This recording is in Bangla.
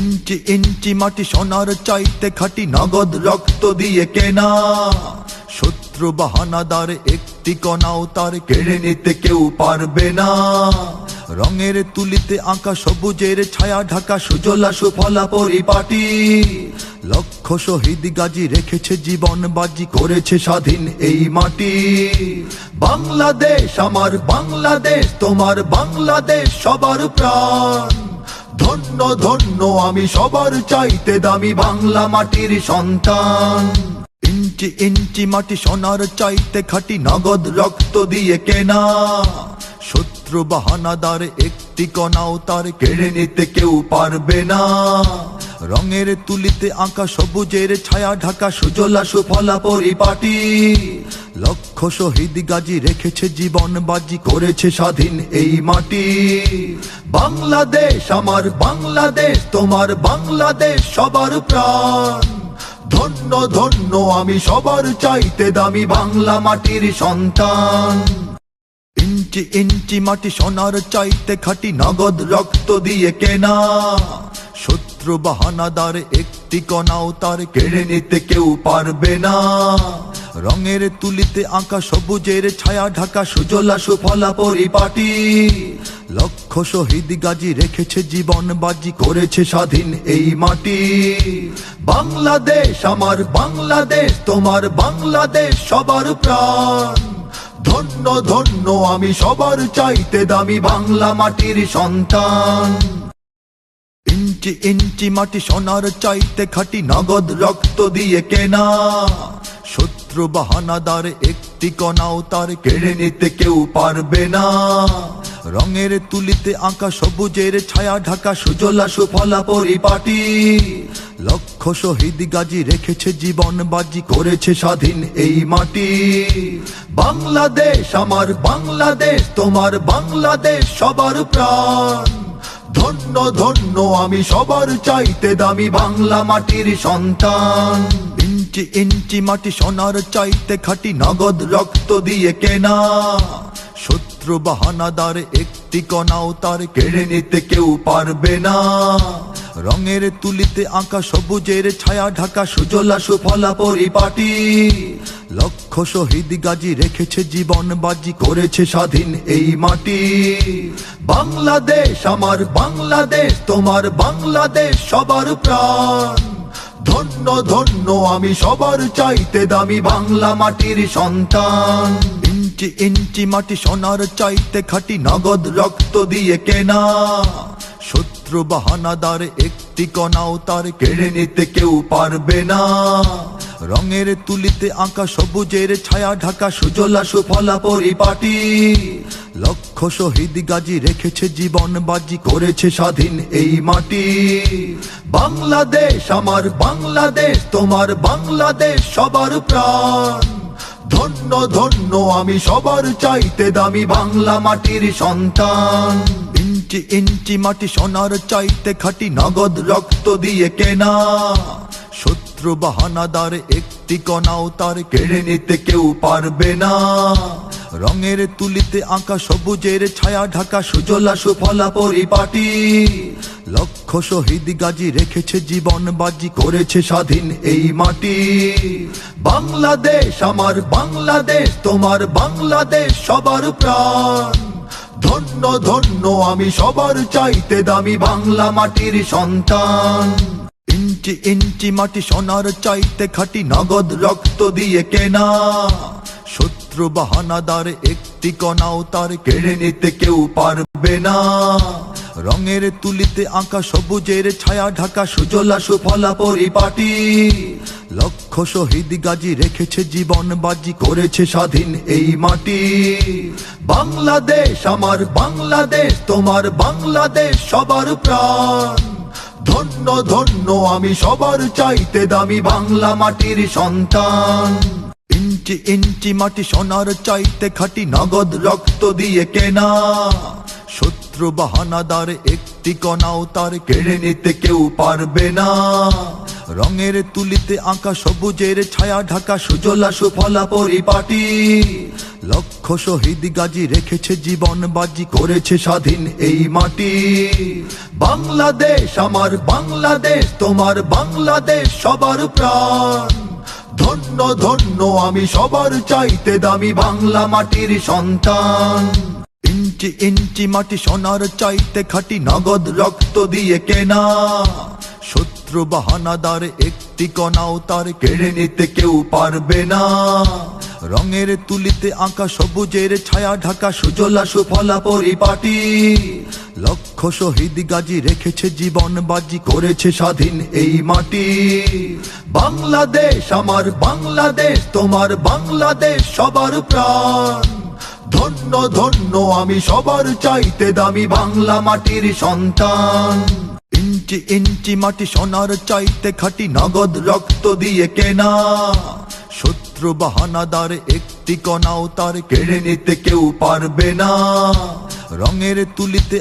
ইঞ্চি ইঞ্চি মাটি সোনার চাইতে খাঁটি, নগদ রক্ত দিয়ে কেনা। শত্রু বাহানাদার একটি কণাও তার কেড়ে নিতে কেউ পারবে না। রঙের তুলিতে আঁকা সবুজের ছায়া ঢাকা সুজলা সুফলা পরিপাটি। লক্ষ শহীদ গাজী রেখেছে জীবন বাজি, করেছে স্বাধীন এই মাটি। বাংলাদেশ আমার বাংলাদেশ, তোমার বাংলাদেশ সবার প্রাণ। ধন্য ধন্য আমি সবার চাইতে দামি বাংলা মাটির সন্তান। ইঞ্চি ইঞ্চি মাটি সোনার চাইতে খাঁটি, নগদ রক্ত দিয়ে কেনা। শত্রু বাহানাদার একটি কণাও তার কেড়ে নিতে কেউ পারবে না। রঙের তুলিতে আঁকা সবুজের ছায়া ঢাকা সুজলা সুফলা পরিপাটি। লক্ষ শহীদ গাজী রেখেছে জীবন বাজি, করেছে স্বাধীন এই মাটি। বাংলাদেশ আমার বাংলাদেশ, তোমার বাংলাদেশ সবার প্রাণ। ধন্য ধন্য আমি সবার চাইতে দামি বাংলা মাটির সন্তান। ইঞ্চি ইঞ্চি মাটি সোনার চাইতে খাঁটি, নগদ রক্ত দিয়ে কেনা। শত্রু বাহানাদার একটি কণাও তার কেড়ে নিতে কেউ পারবে না। রঙের তুলিতে আঁকা সবুজের ছায়া ঢাকা সুজলা সুফলা পরিপাটি। লক্ষ শহীদ গাজী রেখেছে জীবন বাজি, করেছে স্বাধীন এই মাটি। বাংলাদেশ আমার বাংলাদেশ, তোমার বাংলাদেশ সবার প্রাণ। ধন্য ধন্য আমি সবার চাইতে দামি বাংলা মাটির সন্তান। ইঞ্চি ইঞ্চি মাটি সোনার চাইতে খাঁটি, নগদ রক্ত দিয়ে কেনা। শত্রু বাহানাদার একটি কণাও তার কেড়ে নিতে কেউ পারবে না। রঙের তুলিতে আঁকা সবুজের ছায়া ঢাকা সুজলা সুফলা পরিপাটি। লক্ষ শহীদ গাজী রেখেছে জীবন বাজি, করেছে স্বাধীন এই মাটি। বাংলাদেশ আমার বাংলাদেশ, তোমার বাংলাদেশ সবার প্রাণ। ধন্য ধন্য আমি সবার চাইতে দামি বাংলা মাটির সন্তান। ইঞ্চি ইঞ্চি মাটি সোনার চাইতে খাঁটি, নগদ রক্ত দিয়ে কেনা। শত্রু বাহানাদার একটি কণাও তার কেড়ে নিতে কেউ পারবে না। রঙের তুলিতে আঁকা সবুজের ছায়া ঢাকা সুজলা সুফলা পরিপাটি। লক্ষ শহীদ গাজী রেখেছে জীবন বাজি, করেছে স্বাধীন এই মাটি। বাংলাদেশ আমার বাংলাদেশ, তোমার বাংলাদেশ সবার প্রাণ। ধন্য ধন্য আমি সবার চাইতে দামি বাংলা মাটির সন্তান। ইঞ্চি ইঞ্চি মাটি সোনার চাইতে খাঁটি, নগদ রক্ত দিয়ে কেনা। শত্রু বাহানাদার একটি কণাও তার কেড়ে নিতে কেউ পারবে না। রঙের তুলিতে আঁকা সবুজের ছায়া ঢাকা সুজলা সুফলা পরিপাটি। লক্ষ শহীদ গাজী রেখেছে জীবন বাজি, করেছে স্বাধীন এই মাটি। বাংলাদেশ আমার বাংলাদেশ, তোমার বাংলাদেশ সবার প্রাণ। ধন্য ধন্য আমি সবার চাইতে দামি বাংলা মাটির সন্তান। ইঞ্চি ইঞ্চি মাটি সোনার চাইতে খাঁটি, নগদ রক্ত দিয়ে কেনা। শত্রু বাহানাদার একটি কণাও তার কেড়ে নিতে কেউ পারবে না। রঙের তুলিতে আঁকা সবুজের ছায়া ঢাকা সুজলা সুফলা পরিপাটি। লক্ষ শহীদ গাজী রেখেছে জীবন বাজি, করেছে স্বাধীন এই মাটি। বাংলাদেশ আমার বাংলাদেশ, তোমার বাংলাদেশ সবার প্রাণ। ধন্য ধন্য আমি সবার চাইতে দামি বাংলা মাটির সন্তান। ইঞ্চি ইঞ্চি মাটি সোনার চাইতে খাঁটি, নগদ রক্ত দিয়ে কেনা। শত্রু বাহানাদার একটি কণাও তার কেড়ে নিতে কেউ পারবে না। রঙের তুলিতে আঁকা সবুজের ছায়া ঢাকা সুজলা সুফলা পরিপাটি। লক্ষ শহীদ গাজী রেখেছে জীবন বাজি, করেছে স্বাধীন এই মাটি। বাংলাদেশ আমার বাংলাদেশ, তোমার বাংলাদেশ সবার প্রাণ। ধন্য ধন্য আমি সবার চাইতে দামি বাংলা মাটির সন্তান। ইঞ্চি ইঞ্চি মাটি সোনার চাইতে খাঁটি, নগদ রক্ত দিয়ে কেনা। শত্রু বাহানাদার একটি কণাও তার কেড়ে নিতে কেউ পারবে না। রঙের তুলিতে আঁকা সবুজের ছায়া ঢাকা সুজলা সুফলা পরিপাটি। লক্ষ শহীদ গাজী রেখেছে জীবন বাজি, করেছে স্বাধীন এই মাটি। বাংলাদেশ আমার বাংলাদেশ, তোমার বাংলাদেশ সবার প্রাণ। ধন্য ধন্য আমি সবার চাইতে দামি বাংলা মাটির সন্তান। ইঞ্চি ইঞ্চি মাটি সোনার চাইতে খাঁটি, নগদ রক্ত দিয়ে কেনা। শত্রু বাহানাদার একটি কণাও তার কেড়ে নিতে কেউ পারবে না। রঙের তুলিতে আঁকা সবুজের ছায়া ঢাকা সুজলা সুফলা পরিপাটি। লক্ষ শহীদ গাজী রেখেছে জীবন বাজি, করেছে স্বাধীন এই মাটি। বাংলাদেশ আমার বাংলাদেশ, তোমার বাংলাদেশ সবার প্রাণ। ধন্য ধন্য আমি সবার চাইতে দামি বাংলা মাটির সন্তান। ইঞ্চি ইঞ্চি মাটি সোনার চাইতে খাঁটি, নগদ রক্ত দিয়ে কেনা। শত্রু বাহানাদার একটি কণাও তার কেড়ে নিতে কেউ পারবে না। রঙের তুলিতে